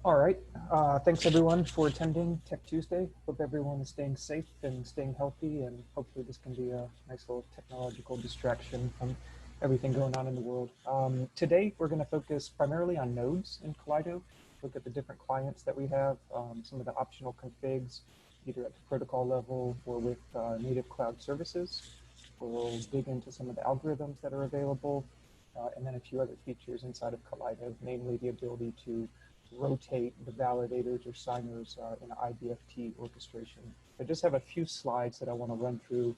All right. Thanks everyone for attending Tech Tuesday. Hope everyone is staying safe and staying healthy, and hopefully this can be a nice little technological distraction from everything going on in the world. Today we're going to focus primarily on nodes in Kaleido, look at the different clients that we have, some of the optional configs, either at the protocol level or with native cloud services. We'll dig into some of the algorithms that are available, and then a few other features inside of Kaleido, namely the ability to rotate the validators or signers in IDFT orchestration. I just have a few slides that I want to run through,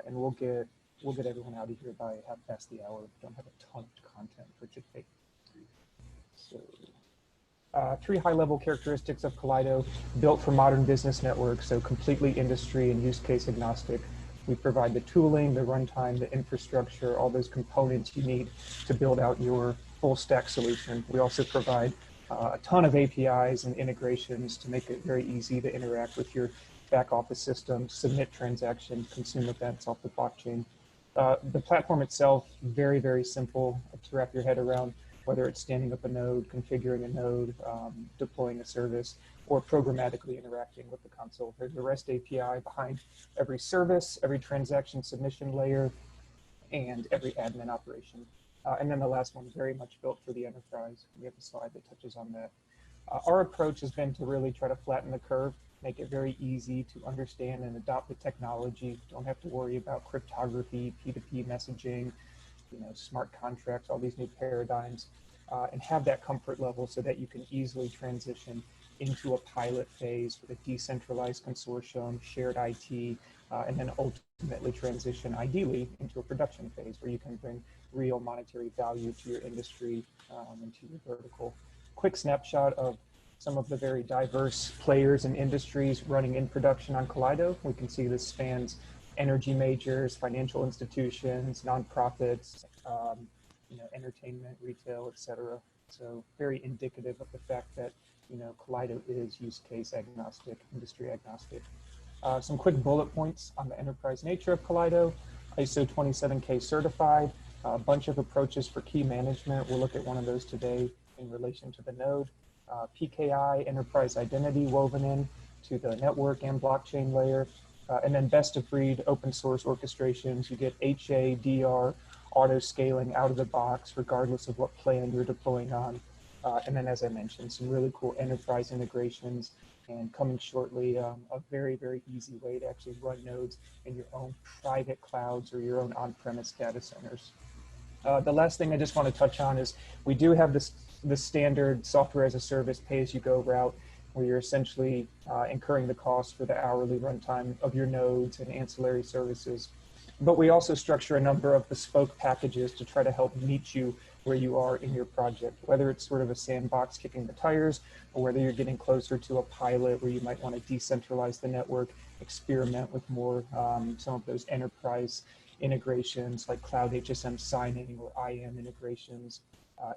and we'll get everyone out of here by half past the hour. We don't have a ton of content for today. So, three high-level characteristics of Kaleido, built for modern business networks, so completely industry and use case agnostic. We provide the tooling, the runtime, the infrastructure, all those components you need to build out your full stack solution. We also provide a ton of APIs and integrations to make it very easy to interact with your back office systems, submit transactions, consume events off the blockchain. The platform itself, very, very simple to wrap your head around, whether it's standing up a node, configuring a node, deploying a service, or programmatically interacting with the console. There's a REST API behind every service, every transaction submission layer, and every admin operation. And then the last one, very much built for the enterprise. We have a slide that touches on that. Our approach has been to really try to flatten the curve, make it very easy to understand and adopt the technology. Don't have to worry about cryptography, P2P messaging, smart contracts, all these new paradigms, and have that comfort level so that you can easily transition into a pilot phase with a decentralized consortium, shared IT, and then ultimately transition ideally into a production phase where you can bring real monetary value to your industry and to your vertical. Quick snapshot of some of the very diverse players and industries running in production on Kaleido. We can see this spans energy majors, financial institutions, nonprofits, entertainment, retail, etc. So very indicative of the fact that Kaleido is use case agnostic, industry agnostic. Some quick bullet points on the enterprise nature of Kaleido. ISO 27K certified, a bunch of approaches for key management. We'll look at one of those today in relation to the node. PKI, enterprise identity woven in to the network and blockchain layer. And then best of breed open source orchestrations. You get HA, DR, auto scaling out of the box, regardless of what plan you're deploying on. And then, as I mentioned, some really cool enterprise integrations, and coming shortly, a very, very easy way to actually run nodes in your own private clouds or your own on-premise data centers. The last thing I just want to touch on is we do have the standard software as a service pay-as-you-go route, where you're essentially incurring the cost for the hourly runtime of your nodes and ancillary services. But we also structure a number of bespoke packages to try to help meet you where you are in your project, whether it's sort of a sandbox kicking the tires, or whether you're getting closer to a pilot where you might want to decentralize the network, experiment with more some of those enterprise integrations like cloud HSM signing or IAM integrations,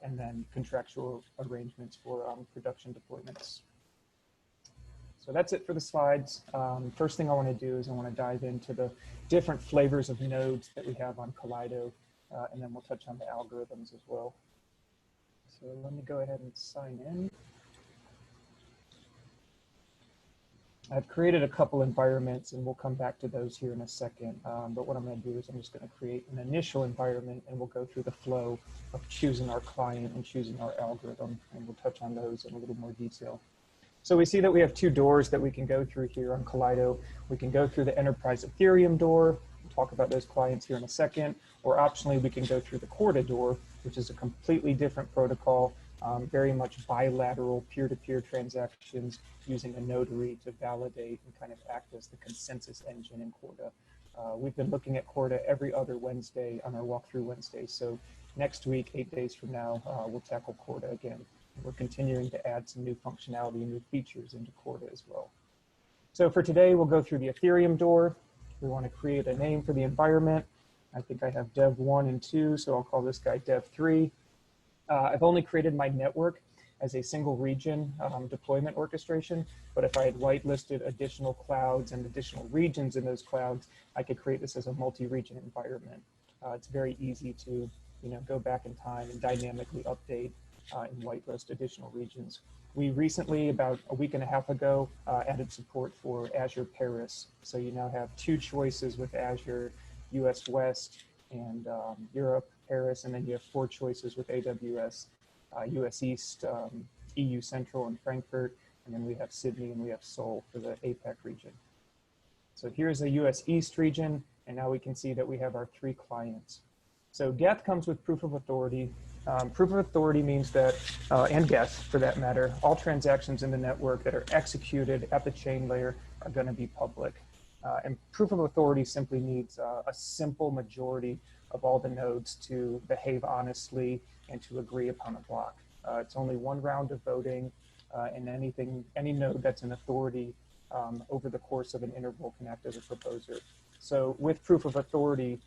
and then contractual arrangements for production deployments. So that's it for the slides. First thing I want to do is I want to dive into the different flavors of nodes that we have on Kaleido, and then we'll touch on the algorithms as well. So let me go ahead and sign in. I've created a couple environments, and we'll come back to those here in a second. But what I'm going to do is I'm just going to create an initial environment, and we'll go through the flow of choosing our client and choosing our algorithm, and we'll touch on those in a little more detail. So we see that we have two doors that we can go through here on Kaleido. We can go through the enterprise Etherium door. We'll talk about those clients here in a second. Or optionally, we can go through the Corda door, which is a completely different protocol, very much bilateral peer-to-peer transactions using a notary to validate and kind of act as the consensus engine in Corda. We've been looking at Corda every other Wednesday on our walkthrough Wednesday. So next week, 8 days from now, we'll tackle Corda again. We're continuing to add some new functionality and new features into Corda as well. So for today, we'll go through the Etherium door. We want to create a name for the environment. I think I have dev 1 and 2, so I'll call this guy dev 3. I've only created my network as a single region deployment orchestration, but if I had whitelisted additional clouds and additional regions in those clouds, I could create this as a multi-region environment. It's very easy to go back in time and dynamically update and whitelist additional regions. We recently, about a week and a half ago, added support for Azure Paris. So you now have two choices with Azure, US West and Europe, Paris, and then you have four choices with AWS, US East, EU Central and Frankfurt, and then we have Sydney and we have Seoul for the APAC region. So here's the US East region, and now we can see that we have our three clients. So Geth comes with proof of authority. Proof of authority means that, and Geth for that matter, all transactions in the network that are executed at the chain layer are going to be public. And proof of authority simply needs a simple majority of all the nodes to behave honestly and to agree upon a block. It's only one round of voting, and any node that's an authority over the course of an interval can act as a proposer. So with proof of authority,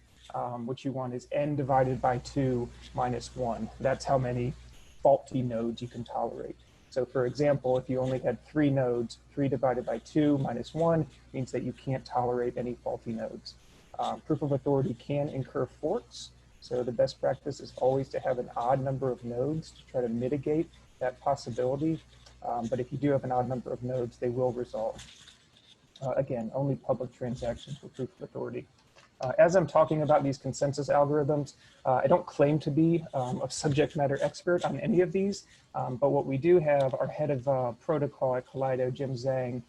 what you want is n divided by 2 minus 1. That's how many faulty nodes you can tolerate. So for example, if you only had 3 nodes, 3 divided by 2 minus 1 means that you can't tolerate any faulty nodes. Proof of authority can incur forks. So the best practice is always to have an odd number of nodes to try to mitigate that possibility. But if you do have an odd number of nodes, they will resolve. Again, only public transactions with proof of authority. As I'm talking about these consensus algorithms, I don't claim to be a subject matter expert on any of these, but what we do have, our head of protocol at Kaleido, Jim Zhang,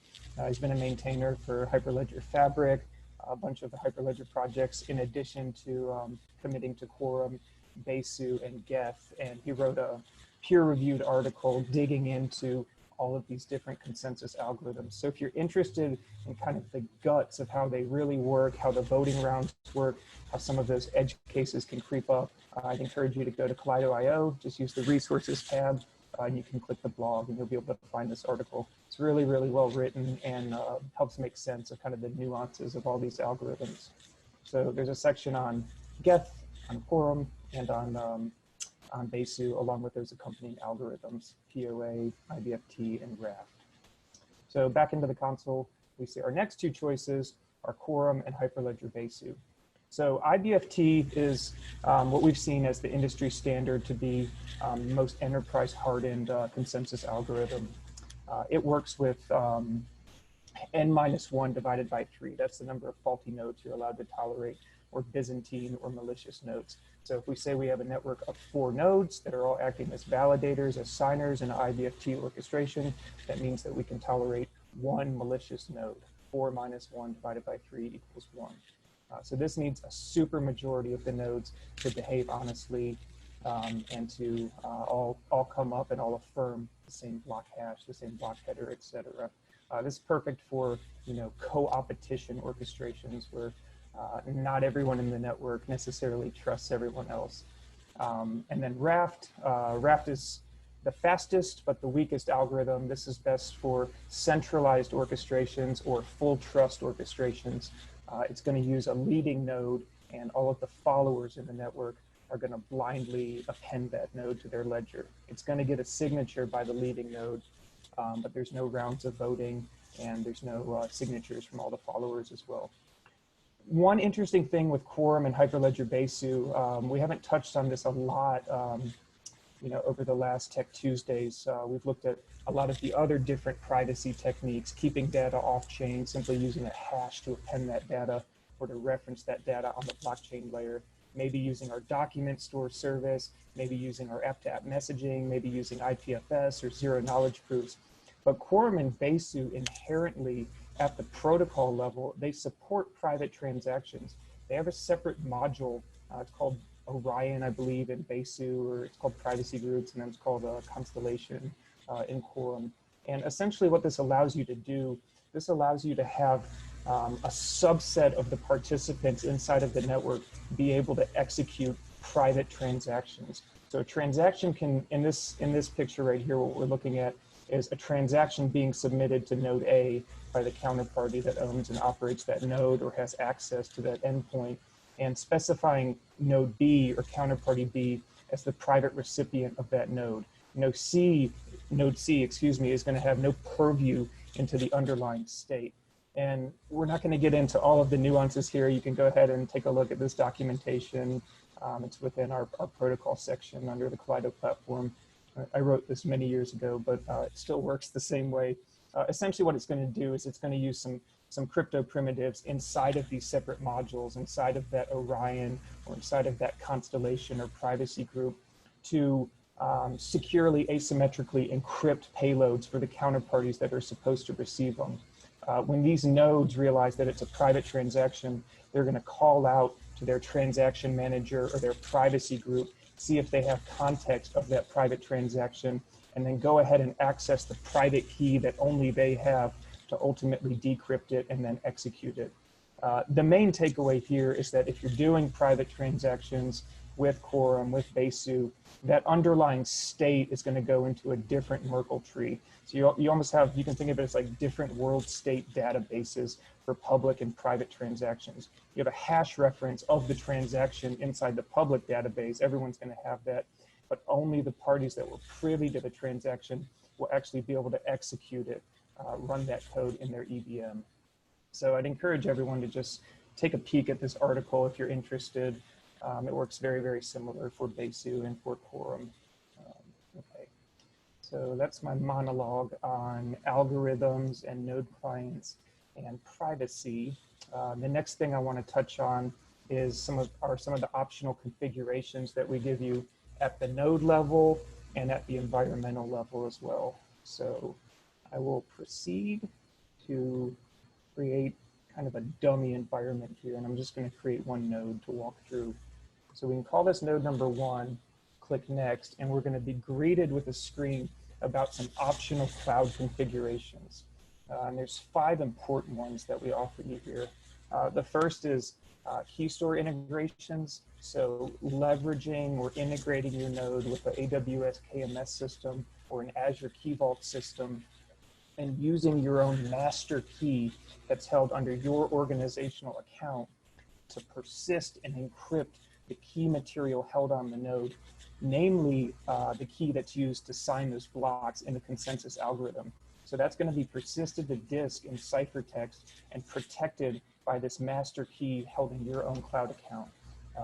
he's been a maintainer for Hyperledger Fabric, a bunch of the Hyperledger projects, in addition to committing to Quorum, Besu, and Geth, and he wrote a peer-reviewed article digging into all of these different consensus algorithms. So if you're interested in kind of the guts of how they really work, how the voting rounds work, how some of those edge cases can creep up, I'd encourage you to go to Kaleido.io, just use the resources tab, and you can click the blog and you'll be able to find this article. It's really, really well written and helps make sense of kind of the nuances of all these algorithms. So there's a section on Geth, on Quorum, and on Besu, along with those accompanying algorithms, POA, IDFT, and Raft. So back into the console, we see our next two choices are Quorum and Hyperledger Besu. So IDFT is what we've seen as the industry standard to be the most enterprise hardened consensus algorithm. It works with n-1 divided by 3. That's the number of faulty nodes you're allowed to tolerate, or Byzantine or malicious nodes. So if we say we have a network of 4 nodes that are all acting as validators, as signers in IDFT orchestration, that means that we can tolerate 1 malicious node. 4 minus 1 divided by 3 equals 1. So this needs a super majority of the nodes to behave honestly and to all come up and all affirm the same block hash, the same block header, etc. This is perfect for co-opetition orchestrations where not everyone in the network necessarily trusts everyone else. And then Raft. Raft is the fastest but the weakest algorithm. This is best for centralized orchestrations or full trust orchestrations. It's going to use a leading node, and all of the followers in the network are going to blindly append that node to their ledger. It's going to get a signature by the leading node, but there's no rounds of voting, and there's no signatures from all the followers as well. One interesting thing with Quorum and Hyperledger Besu, we haven't touched on this a lot over the last Tech Tuesdays. We've looked at a lot of the other different privacy techniques, keeping data off-chain, simply using a hash to append that data or to reference that data on the blockchain layer, maybe using our document store service, maybe using our app-to-app messaging, maybe using IPFS or zero-knowledge proofs. But Quorum and Besu inherently, at the protocol level, they support private transactions. They have a separate module. It's called Orion, I believe, in Besu, or it's called Privacy Groups, and then it's called Constellation in Quorum. And essentially what this allows you to do, this allows you to have a subset of the participants inside of the network be able to execute private transactions. So a transaction can, in this picture right here, what we're looking at is a transaction being submitted to node A by the counterparty that owns and operates that node or has access to that endpoint, and specifying node B or counterparty B as the private recipient of that node. Node C, is going to have no purview into the underlying state. And we're not going to get into all of the nuances here. You can go ahead and take a look at this documentation. It's within our protocol section under the Kaleido platform. I wrote this many years ago, but it still works the same way. Essentially what it's going to do is it's going to use some crypto primitives inside of these separate modules, inside of that Orion or inside of that constellation or privacy group to securely, asymmetrically encrypt payloads for the counterparties that are supposed to receive them. When these nodes realize that it's a private transaction, they're going to call out to their transaction manager or their privacy group, see if they have context of that private transaction, and then go ahead and access the private key that only they have to ultimately decrypt it and then execute it. The main takeaway here is that if you're doing private transactions with Quorum, with Besu, that underlying state is going to go into a different Merkle tree. So you almost have, you can think of it as like different world state databases for public and private transactions. You have a hash reference of the transaction inside the public database. Everyone's going to have that, but only the parties that were privy to the transaction will actually be able to execute it, run that code in their EVM. So I'd encourage everyone to just take a peek at this article if you're interested. It works very, very similar for Besu and for Quorum. Okay, so that's my monologue on algorithms and node clients and privacy. The next thing I want to touch on is some of the optional configurations that we give you at the node level and at the environmental level as well. So I will proceed to create kind of a dummy environment here, and I'm just going to create one node to walk through. So we can call this node number 1, click next, and we're going to be greeted with a screen about some optional cloud configurations. And there's 5 important ones that we offer you here. The first is key store integrations. So leveraging or integrating your node with an AWS KMS system or an Azure Key Vault system, and using your own master key that's held under your organizational account to persist and encrypt the key material held on the node, namely the key that's used to sign those blocks in the consensus algorithm. So that's going to be persisted to disk in ciphertext and protected by this master key held in your own cloud account.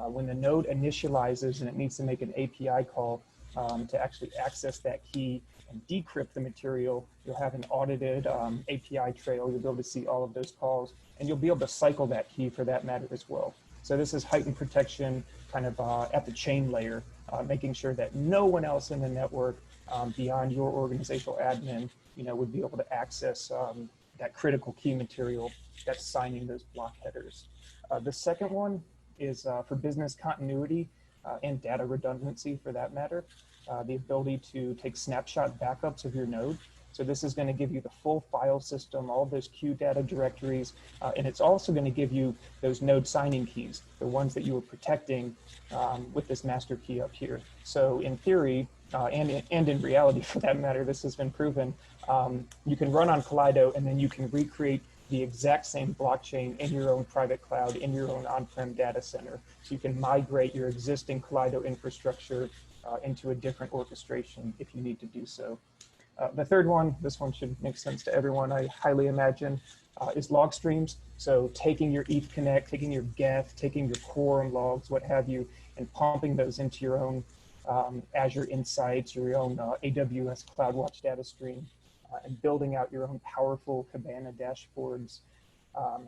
When the node initializes and it needs to make an API call to actually access that key and decrypt the material, you'll have an audited API trail. You'll be able to see all of those calls, and you'll be able to cycle that key for that matter as well. So this is heightened protection kind of at the chain layer, making sure that no one else in the network beyond your organizational admin, would be able to access that critical key material that's signing those block headers. The second one is for business continuity and data redundancy for that matter, the ability to take snapshot backups of your node. So this is going to give you the full file system, all those Q data directories, and it's also going to give you those node signing keys, the ones that you were protecting with this master key up here. So in theory, and in reality for that matter, this has been proven, you can run on Kaleido and then you can recreate the exact same blockchain in your own private cloud, in your own on-prem data center. So you can migrate your existing Kaleido infrastructure into a different orchestration if you need to do so. The third one, this one should make sense to everyone, I highly imagine, is log streams. So taking your ETH Connect, taking your Geth, taking your Quorum logs, what have you, and pumping those into your own Azure Insights, your own AWS CloudWatch data stream, and building out your own powerful Kibana dashboards,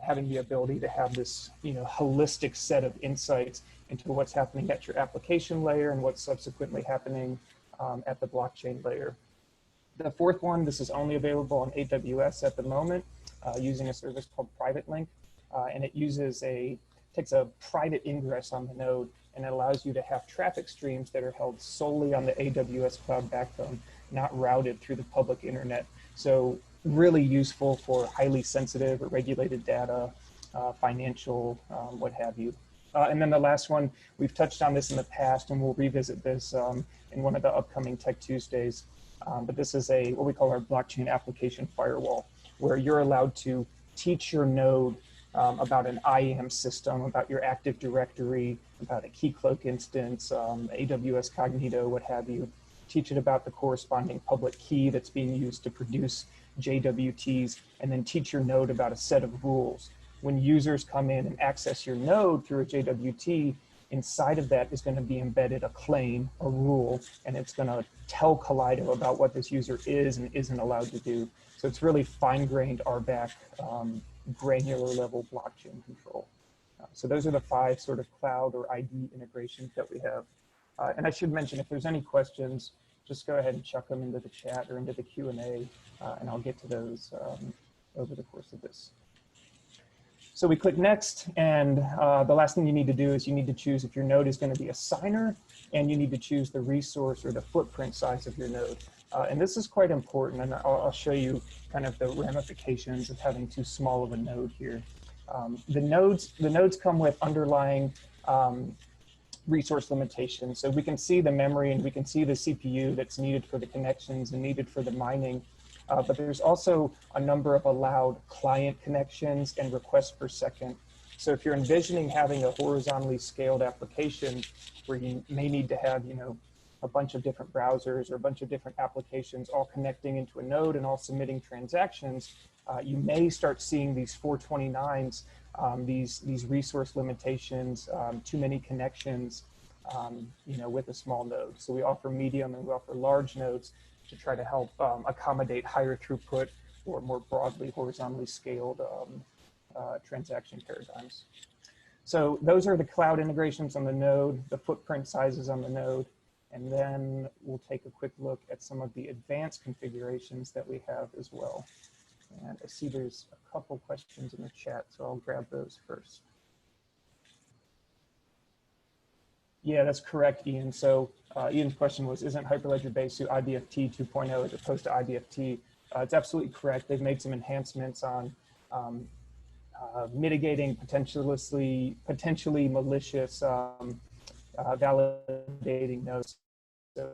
having the ability to have this holistic set of insights into what's happening at your application layer and what's subsequently happening at the blockchain layer. The fourth one, this is only available on AWS at the moment using a service called Private Link, and it takes a private ingress on the node, and it allows you to have traffic streams that are held solely on the AWS cloud backbone, not routed through the public internet. So really useful for highly sensitive or regulated data, financial, what have you. And then the last one, we've touched on this in the past, and we'll revisit this in one of the upcoming Tech Tuesdays. But this is what we call our blockchain application firewall, where you're allowed to teach your node about an IAM system, about your Active Directory, about a Keycloak instance, AWS Cognito, what have you. Teach it about the corresponding public key that's being used to produce JWTs, and then teach your node about a set of rules. When users come in and access your node through a JWT, inside of that is going to be embedded a claim, a rule, and it's going to tell Kaleido about what this user is and isn't allowed to do. So it's really fine-grained RBAC, granular level blockchain control. So those are the 5 sort of cloud or ID integrations that we have. And I should mention, if there's any questions, just go ahead and chuck them into the chat or into the Q&A, and I'll get to those over the course of this. So we click next, and the last thing you need to do is you need to choose if your node is going to be a signer, and you need to choose the resource or the footprint size of your node. And this is quite important, and I'll show you kind of the ramifications of having too small of a node here. The nodes come with underlying resource limitations. So we can see the memory and we can see the CPU that's needed for the connections and needed for the mining. But there's also a number of allowed client connections and requests per second. So if you're envisioning having a horizontally scaled application where you may need to have, a bunch of different browsers or a bunch of different applications all connecting into a node and all submitting transactions, you may start seeing these 429s, these resource limitations, too many connections, with a small node. So we offer medium and we offer large nodes to try to help accommodate higher throughput or more broadly horizontally scaled transaction paradigms. So those are the cloud integrations on the node, the footprint sizes on the node, and then we'll take a quick look at some of the advanced configurations that we have as well. And I see there's a couple questions in the chat, so I'll grab those first. Yeah, that's correct, Ian. So Ian's question was, isn't Hyperledger based to IDFT 2.0 as opposed to IDFT? It's absolutely correct. They've made some enhancements on mitigating potentially malicious validating nodes. So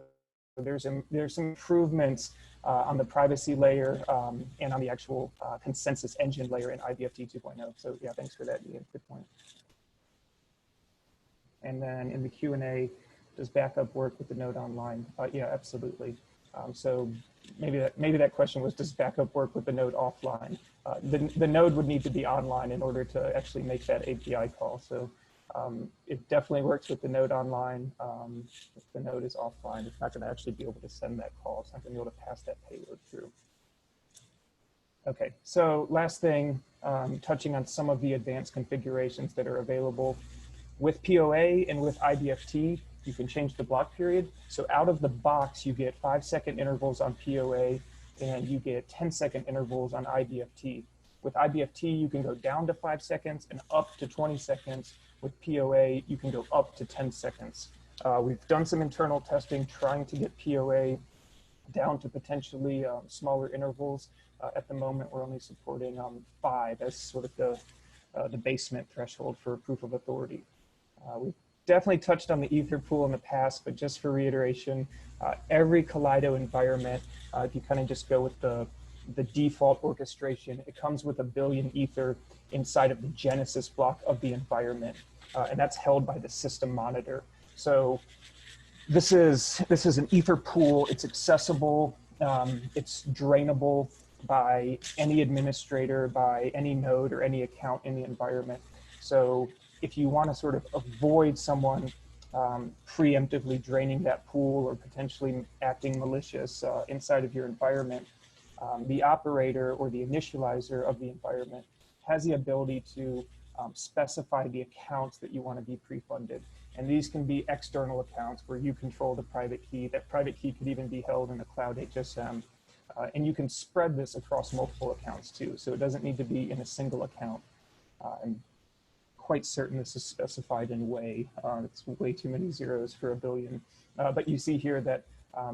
there's some improvements on the privacy layer and on the actual consensus engine layer in IDFT 2.0. So yeah, thanks for that, Ian. Good point. And then in the Q&A, does backup work with the node online? Yeah, absolutely. So maybe that question was, does backup work with the node offline? The node would need to be online in order to actually make that API call. So it definitely works with the node online. If the node is offline, it's not going to actually be able to send that call. It's not going to be able to pass that payload through. Okay, so last thing, touching on some of the advanced configurations that are available. With POA and with IDFT, you can change the block period. So out of the box, you get 5-second intervals on POA, and you get 10-second intervals on IDFT. With IDFT, you can go down to 5 seconds and up to 20 seconds. With POA, you can go up to 10 seconds. We've done some internal testing trying to get POA down to potentially smaller intervals. At the moment, we're only supporting 5 as sort of the basement threshold for proof of authority. We've definitely touched on the Aether Pool in the past, but just for reiteration, every Kaleido environment, if you kind of just go with the default orchestration, it comes with 1 billion Ether inside of the Genesis block of the environment, and that's held by the system monitor. So this is an Aether Pool. It's accessible. It's drainable by any administrator, by any node or any account in the environment. So if you want to sort of avoid someone preemptively draining that pool or potentially acting malicious inside of your environment, the operator or the initializer of the environment has the ability to specify the accounts that you want to be pre-funded. And these can be external accounts where you control the private key. That private key could even be held in a cloud HSM. And you can spread this across multiple accounts too. So it doesn't need to be in a single account. I'm quite certain this is specified in way. It's way too many zeros for 1 billion. But you see here that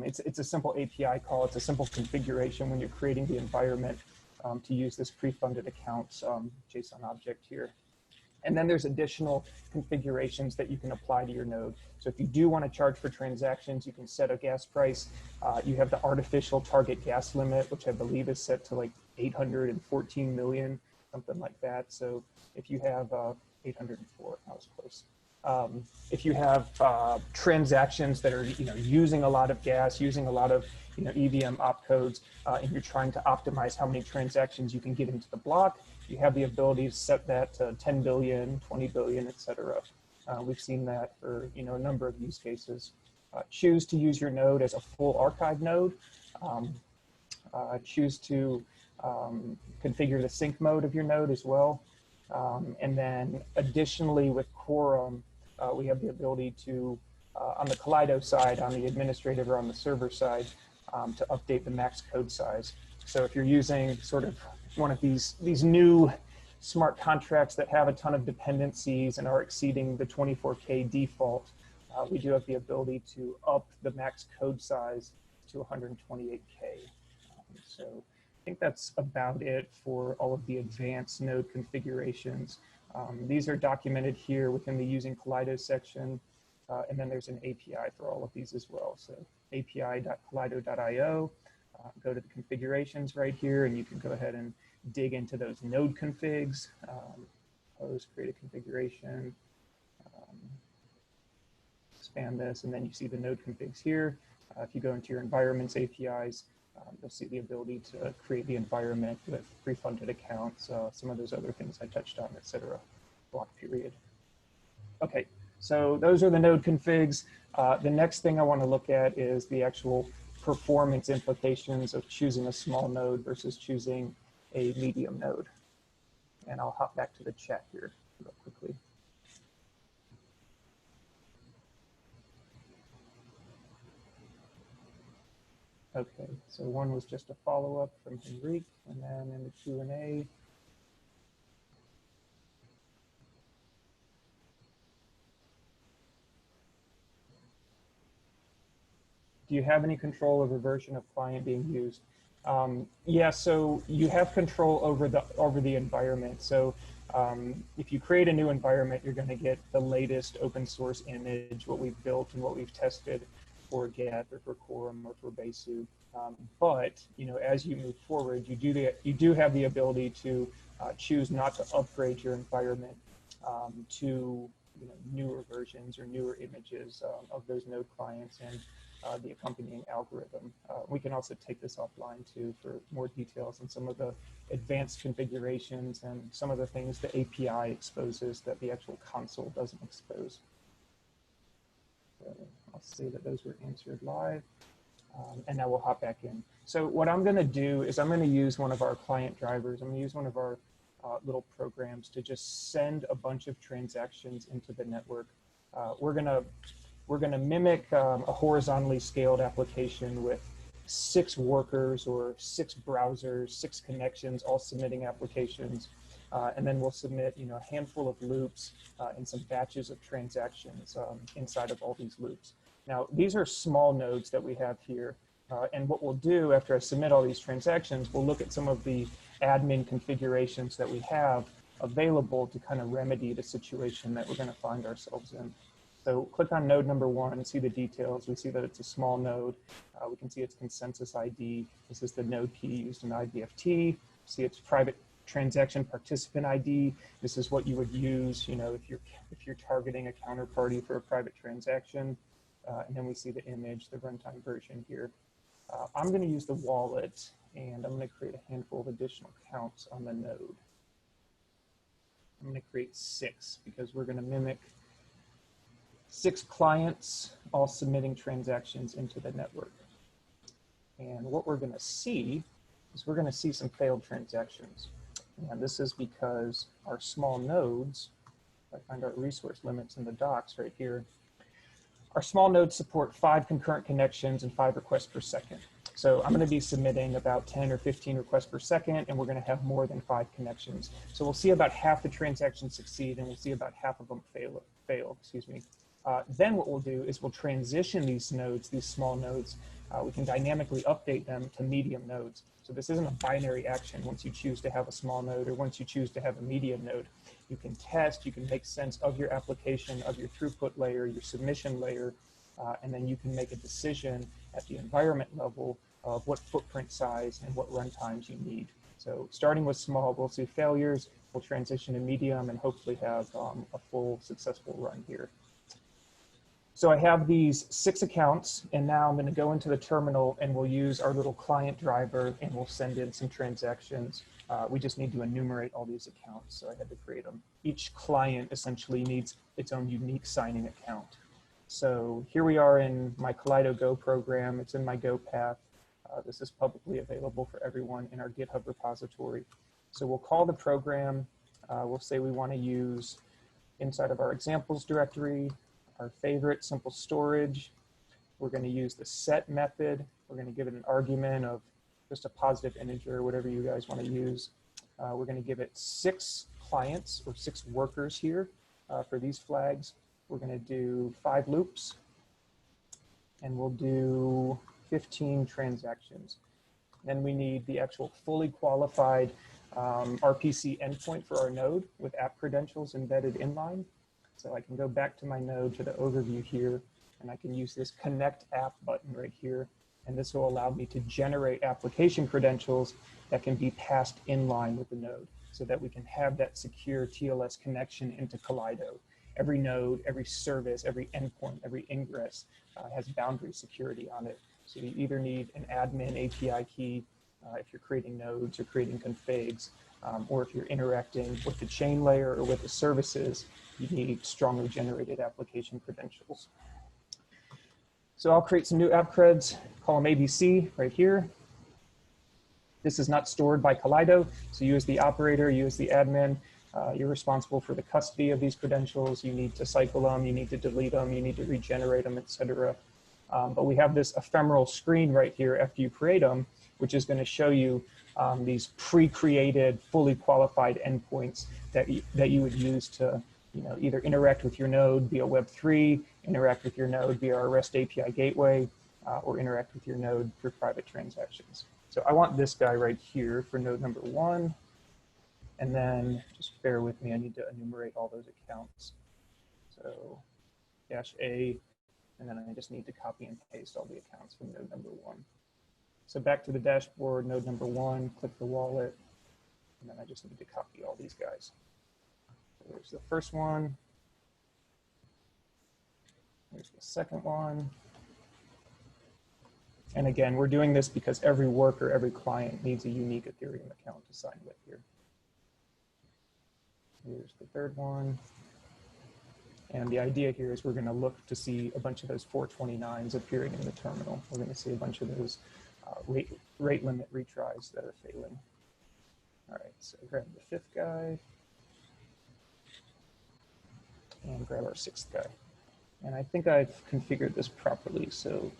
it's a simple API call. It's a simple configuration when you're creating the environment to use this pre-funded accounts JSON object here. And then there's additional configurations that you can apply to your node. So if you do want to charge for transactions, you can set a gas price. You have the artificial target gas limit, which I believe is set to like 814 million, something like that. So if you have 804, that was close. If you have transactions that are using a lot of gas, using a lot of EVM opcodes, and you're trying to optimize how many transactions you can get into the block, you have the ability to set that to 10 billion, 20 billion, et cetera. We've seen that for a number of use cases. Choose to use your node as a full archive node. Choose to configure the sync mode of your node as well. And then additionally with Quorum, we have the ability to, on the Kaleido side, on the administrative or on the server side, to update the max code size. So if you're using sort of one of these new smart contracts that have a ton of dependencies and are exceeding the 24K default, we do have the ability to up the max code size to 128K. So I think that's about it for all of the advanced node configurations. These are documented here within the using Collido section. And then there's an API for all of these as well. So api.collido.io, go to the configurations right here, and you can go ahead and dig into those node configs, compose, create a configuration, expand this, and then you see the node configs here. If you go into your environments APIs, you'll see the ability to create the environment with pre-funded accounts, some of those other things I touched on, etc. Block period. Okay, so those are the node configs. The next thing I want to look at is the actual performance implications of choosing a small node versus choosing a medium node. And I'll hop back to the chat here real quickly. Okay, so one was just a follow-up from Henrique, and then in the Q&A, do you have any control over version of client being used? Yeah, so you have control over the environment. So if you create a new environment, you're going to get the latest open source image, what we've built and what we've tested for Geth or for Quorum or for Besu. But as you move forward, you do have the ability to choose not to upgrade your environment to newer versions or newer images of those node clients and the accompanying algorithm. We can also take this offline too for more details on some of the advanced configurations and some of the things the API exposes that the actual console doesn't expose. So I'll say that those were answered live, and now we'll hop back in. So what I'm going to do is I'm going to use one of our client drivers. I'm going to use one of our little programs to just send a bunch of transactions into the network. We're going to mimic a horizontally scaled application with 6 workers or 6 browsers, 6 connections, all submitting applications. And then we'll submit a handful of loops and some batches of transactions inside of all these loops. Now, these are small nodes that we have here. And what we'll do after I submit all these transactions, we'll look at some of the admin configurations that we have available to kind of remedy the situation that we're going to find ourselves in. So click on node number 1, see the details. We see that it's a small node. We can see its consensus ID. This is the node key used in IDFT. See its private transaction participant ID. This is what you would use, if you're targeting a counterparty for a private transaction. And then we see the image, the runtime version here. I'm going to use the wallet, and I'm going to create a handful of additional counts on the node. I'm going to create 6 because we're going to mimic 6 clients all submitting transactions into the network. And what we're going to see is we're going to see some failed transactions. And this is because our small nodes, if I find our resource limits in the docs right here, our small nodes support 5 concurrent connections and 5 requests per second. So I'm going to be submitting about 10 or 15 requests per second, and we're going to have more than 5 connections. So we'll see about half the transactions succeed, and we'll see about half of them fail. Excuse me. Then what we'll do is we'll transition these nodes, these small nodes. We can dynamically update them to medium nodes. So this isn't a binary action once you choose to have a small node or once you choose to have a medium node. You can test, you can make sense of your application, of your throughput layer, your submission layer, and then you can make a decision at the environment level of what footprint size and what runtimes you need. So starting with small, we'll see failures, we'll transition to medium and hopefully have a full successful run here. So I have these 6 accounts, and now I'm going to go into the terminal and we'll use our little client driver and we'll send in some transactions. We just need to enumerate all these accounts, so I had to create them. Each client essentially needs its own unique signing account. So here we are in my Kaleido Go program. It's in my Go path. This is publicly available for everyone in our GitHub repository. So we'll call the program. We'll say we want to use inside of our examples directory, our favorite simple storage. We're going to use the set method. We're going to give it an argument of just a positive integer, whatever you guys want to use. We're going to give it 6 clients or 6 workers here for these flags. We're going to do 5 loops, and we'll do 15 transactions. Then we need the actual fully qualified RPC endpoint for our node with app credentials embedded inline. So I can go back to my node to the overview here, and I can use this connect app button right here. And this will allow me to generate application credentials that can be passed inline with the node so that we can have that secure TLS connection into Kaleido. Every node, every service, every endpoint, every ingress has boundary security on it. So you either need an admin API key if you're creating nodes or creating configs, or if you're interacting with the chain layer or with the services, you need strongly generated application credentials. So I'll create some new app creds, call them ABC right here. This is not stored by Kaleido, so you as the operator, you as the admin, you're responsible for the custody of these credentials. You need to cycle them, you need to delete them, you need to regenerate them, etc. But we have this ephemeral screen right here after you create them, which is going to show you these pre-created, fully qualified endpoints that you would use to either interact with your node via Web3, interact with your node via our REST API gateway, or interact with your node through private transactions. So I want this guy right here for node number 1. And then just bear with me, I need to enumerate all those accounts. So -A, and then I just need to copy and paste all the accounts from node number 1. So back to the dashboard, node number 1, click the wallet, and then I just need to copy all these guys. So there's the first one. There's the second one. And again, we're doing this because every worker, every client needs a unique Ethereum account to sign with here. Here's the third one. And the idea here is we're going to look to see a bunch of those 429s appearing in the terminal. We're going to see a bunch of those rate limit retries that are failing. All right, so grab the 5th guy and grab our 6th guy. And I think I've configured this properly, so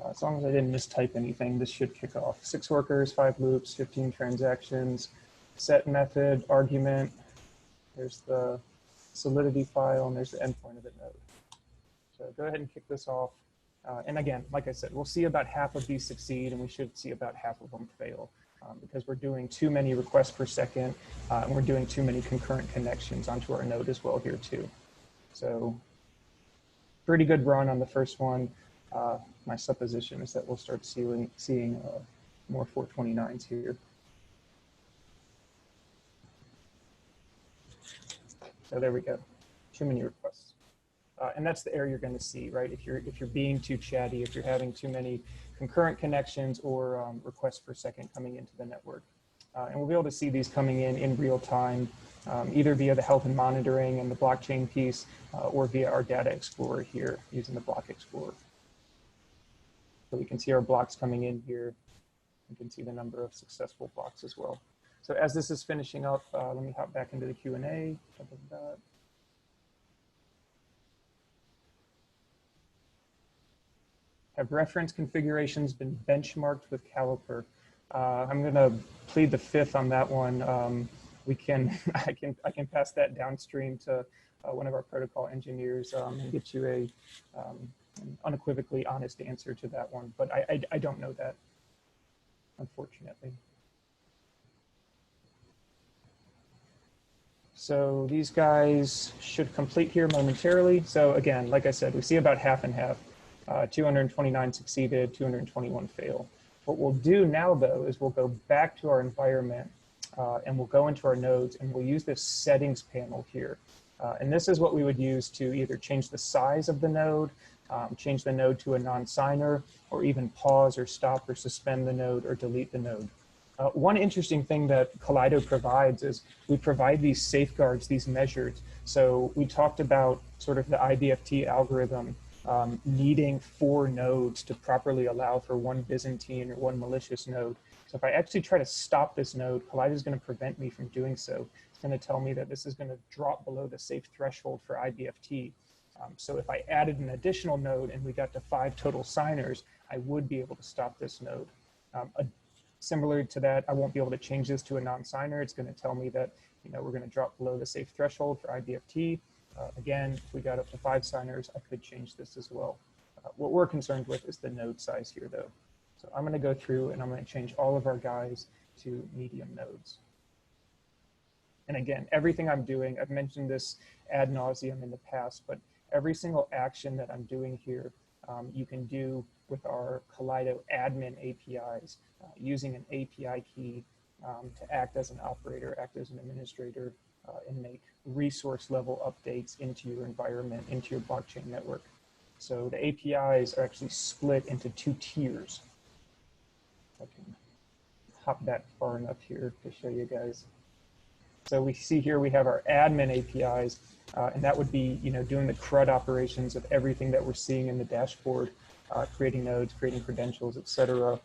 as long as I didn't mistype anything, this should kick off. 6 workers, 5 loops, 15 transactions, set method, argument. There's the Solidity file, and there's the endpoint of the node. So go ahead and kick this off. And again, like I said, we'll see about half of these succeed, and we should see about half of them fail because we're doing too many requests per second, and we're doing too many concurrent connections onto our node as well here too. So pretty good run on the first one. My supposition is that we'll start seeing more 429s here. So there we go, too many requests. And that's the error you're going to see, right? If you're being too chatty, if you're having too many concurrent connections or requests per second coming into the network. And we'll be able to see these coming in real time, either via the health and monitoring and the blockchain piece, or via our data explorer here using the block explorer. So we can see our blocks coming in here. You can see the number of successful blocks as well. So as this is finishing up, let me hop back into the Q&A. Have reference configurations been benchmarked with Caliper? I'm going to plead the 5th on that one. I can pass that downstream to one of our protocol engineers and get you an unequivocally honest answer to that one. But I don't know that, unfortunately. So these guys should complete here momentarily. So again, like I said, we see about half and half. 229 succeeded, 221 fail. What we'll do now, though, is we'll go back to our environment and we'll go into our nodes and we'll use this settings panel here. And this is what we would use to either change the size of the node, change the node to a non-signer, or even pause or stop or suspend the node or delete the node. One interesting thing that Kaleido provides is we provide these safeguards, these measures. So we talked about sort of the IDFT algorithm needing 4 nodes to properly allow for one Byzantine or one malicious node. So if I actually try to stop this node, Kaleido is going to prevent me from doing so. It's going to tell me that this is going to drop below the safe threshold for IDFT. So if I added an additional node and we got to 5 total signers, I would be able to stop this node. Similar to that, I won't be able to change this to a non-signer. It's going to tell me that we're going to drop below the safe threshold for IDFT. Again, if we got up to 5 signers, I could change this as well. What we're concerned with is the node size here, though. So I'm going to go through and I'm going to change all of our guys to medium nodes. And again, everything I'm doing, I've mentioned this ad nauseum in the past, but every single action that I'm doing here, you can do with our Kaleido admin APIs using an API key to act as an operator, act as an administrator, and make resource level updates into your environment, into your blockchain network. So the APIs are actually split into 2 tiers. I can hop back far enough here to show you guys. So we see here we have our admin APIs, and that would be doing the CRUD operations of everything that we're seeing in the dashboard, creating nodes, creating credentials, etc.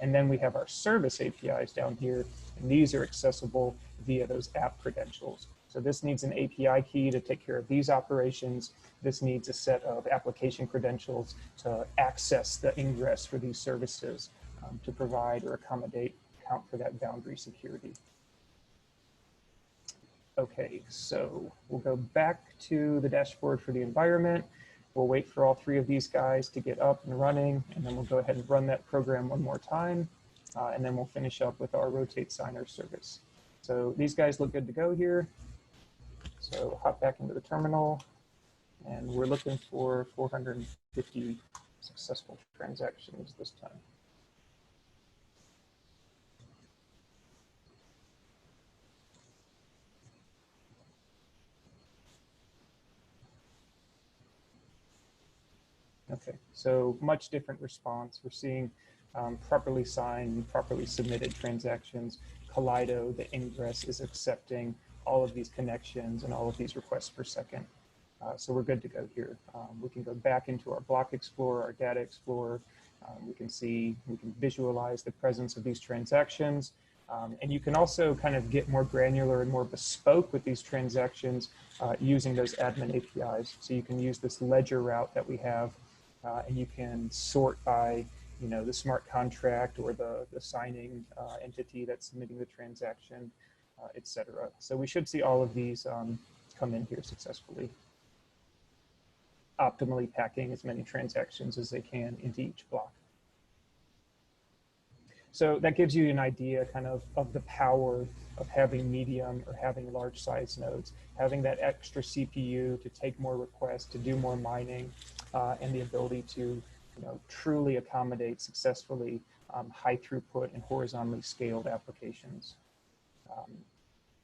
And then we have our service APIs down here, and these are accessible via those app credentials. So this needs an API key to take care of these operations. This needs a set of application credentials to access the ingress for these services to provide or account for that boundary security. Okay, so we'll go back to the dashboard for the environment. We'll wait for all 3 of these guys to get up and running, and then we'll go ahead and run that program one more time, and then we'll finish up with our rotate signer service. So these guys look good to go here. So hop back into the terminal, and we're looking for 450 successful transactions this time. Okay, so much different response. We're seeing properly signed and properly submitted transactions. Kaleido, the ingress, is accepting all of these connections and all of these requests per second. So we're good to go here. We can go back into our block explorer, our data explorer. We can visualize the presence of these transactions. And you can also kind of get more granular and more bespoke with these transactions using those admin APIs. So you can use this ledger route that we have, and you can sort by the smart contract or the signing entity that's submitting the transaction, etc. So we should see all of these come in here successfully, optimally packing as many transactions as they can into each block. So that gives you an idea kind of the power of having medium or having large size nodes, having that extra CPU to take more requests, to do more mining, and the ability to truly accommodate successfully high throughput and horizontally scaled applications.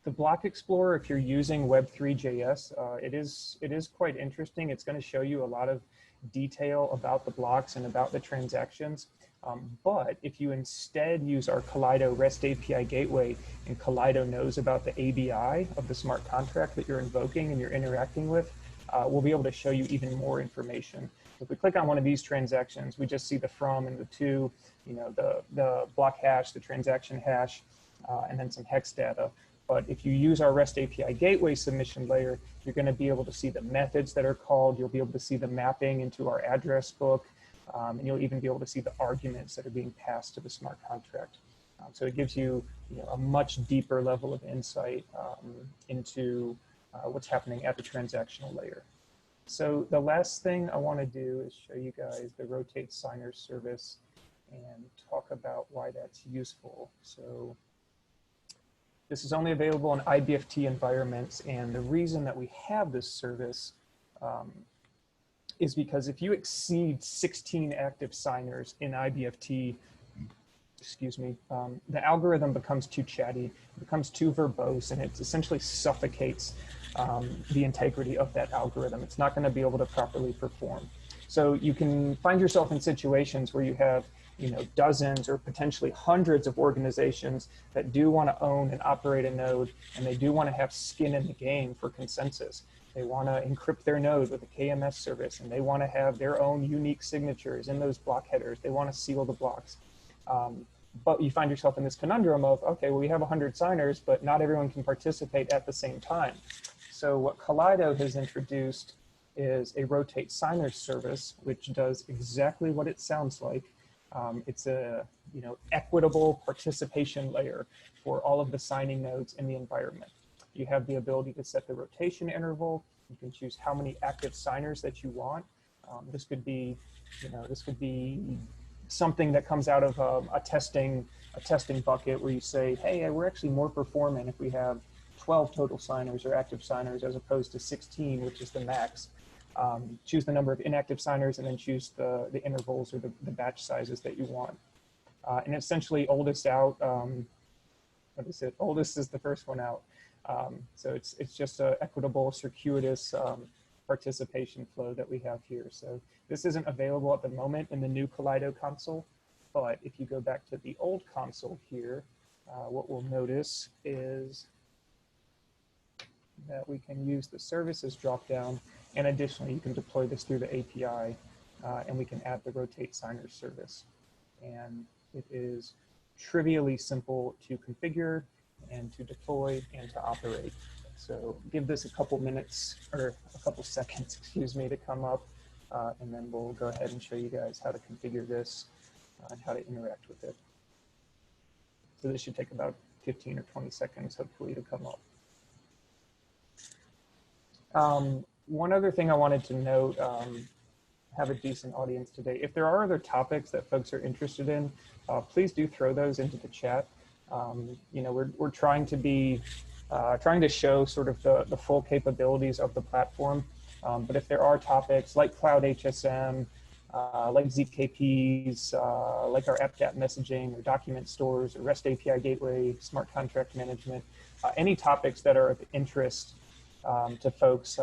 The Block Explorer, if you're using Web3.js, it is quite interesting. It's going to show you a lot of detail about the blocks and about the transactions. But if you instead use our Kaleido REST API gateway, and Kaleido knows about the ABI of the smart contract that you're invoking and you're interacting with, we'll be able to show you even more information. If we click on one of these transactions, we just see the from and the to, the block hash, the transaction hash, and then some hex data. But if you use our REST API gateway submission layer, you're going to be able to see the methods that are called. You'll be able to see the mapping into our address book, and you'll even be able to see the arguments that are being passed to the smart contract. So it gives you, a much deeper level of insight into what's happening at the transactional layer. So the last thing I want to do is show you guys the rotate signer service and talk about why that's useful. So this is only available in IDFT environments, and the reason that we have this service is because if you exceed 16 active signers in IDFT, excuse me, the algorithm becomes too chatty, it becomes too verbose, and it essentially suffocates the integrity of that algorithm. It's not going to be able to properly perform. So you can find yourself in situations where you have, you know, dozens or potentially hundreds of organizations that do want to own and operate a node, and they do want to have skin in the game for consensus. They want to encrypt their node with a KMS service, and they want to have their own unique signatures in those block headers. They want to seal the blocks. But you find yourself in this conundrum of, okay, well, we have 100 signers, but not everyone can participate at the same time. So what Kaleido has introduced is a rotate signers service, which does exactly what it sounds like. It's a, you know, equitable participation layer for all of the signing nodes in the environment. You have the ability to set the rotation interval. You can choose how many active signers that you want. This could be, you know, this could be something that comes out of a testing bucket where you say, hey, we're actually more performant if we have 12 total signers or active signers as opposed to 16, which is the max. Choose the number of inactive signers and then choose the intervals or the batch sizes that you want. And essentially oldest out, what is it? Oldest is the first one out. So it's just an equitable, circuitous participation flow that we have here. So this isn't available at the moment in the new Kaleido console, but if you go back to the old console here, what we'll notice is that we can use the services dropdown, and additionally, you can deploy this through the API, and we can add the rotate signers service. And it is trivially simple to configure and to deploy and to operate. So give this a couple minutes or a couple seconds, excuse me, to come up, and then we'll go ahead and show you guys how to configure this and how to interact with it. So this should take about 15 or 20 seconds, hopefully, to come up. One other thing I wanted to note, have a decent audience today. If there are other topics that folks are interested in, please do throw those into the chat. You know, we're trying to be, trying to show sort of the full capabilities of the platform. But if there are topics like Cloud HSM, like ZKPs, like our app-to-app messaging or document stores or REST API gateway, smart contract management, any topics that are of interest to folks,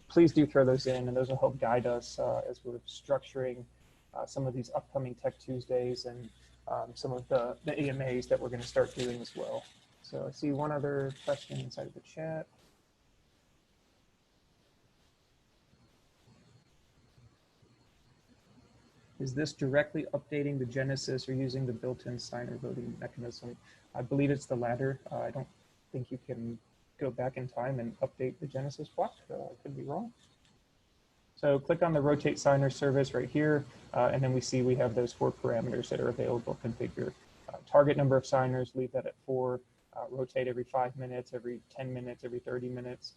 please do throw those in, and those will help guide us as we're structuring some of these upcoming Tech Tuesdays and some of the AMAs that we're going to start doing as well. So I see one other question inside of the chat. Is this directly updating the Genesis or using the built-in signer voting mechanism? I believe it's the latter. I don't think you can go back in time and update the Genesis block. I could be wrong. So click on the rotate signer service right here, and then we see we have those 4 parameters that are available to configure. Target number of signers, leave that at 4. Rotate every 5 minutes, every 10 minutes, every 30 minutes.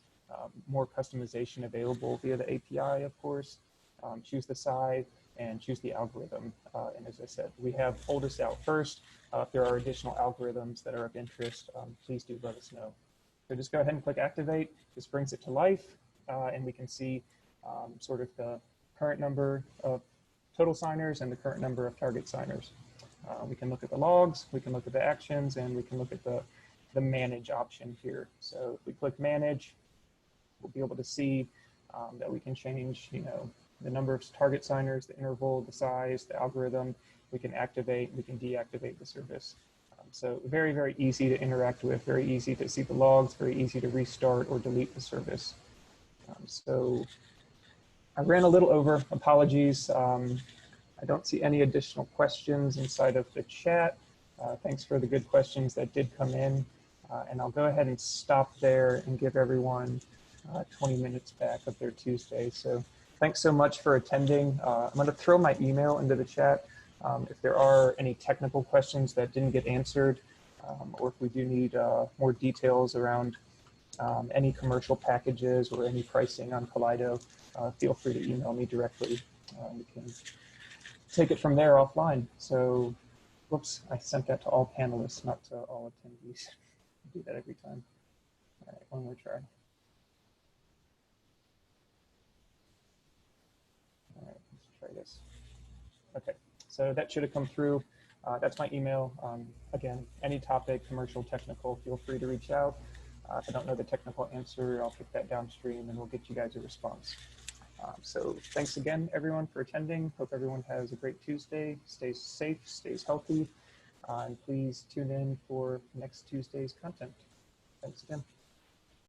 More customization available via the API, of course. Choose the size and choose the algorithm. And as I said, we have oldest out first. If there are additional algorithms that are of interest, please do let us know. So just go ahead and click activate. This brings it to life, and we can see sort of the current number of total signers and the current number of target signers. We can look at the logs, we can look at the actions, and we can look at the manage option here. So if we click manage, we'll be able to see that we can change, you know, the number of target signers, the interval, the size, the algorithm. We can activate, we can deactivate the service. So very, very easy to interact with, very easy to see the logs, very easy to restart or delete the service. So I ran a little over, apologies. I don't see any additional questions inside of the chat. Thanks for the good questions that did come in. And I'll go ahead and stop there and give everyone 20 minutes back of their Tuesday. So thanks so much for attending. I'm going to throw my email into the chat. If there are any technical questions that didn't get answered, or if we do need more details around any commercial packages or any pricing on Collido, feel free to email me directly. We can take it from there offline. So, whoops, I sent that to all panelists, not to all attendees. I do that every time. All right, one more try. All right, let's try this. Okay, so that should have come through. That's my email. Again, any topic, commercial, technical, feel free to reach out. If I don't know the technical answer, I'll take that downstream and we'll get you guys a response. So thanks again, everyone, for attending. Hope everyone has a great Tuesday. Stays safe, stays healthy, and please tune in for next Tuesday's content. Thanks again.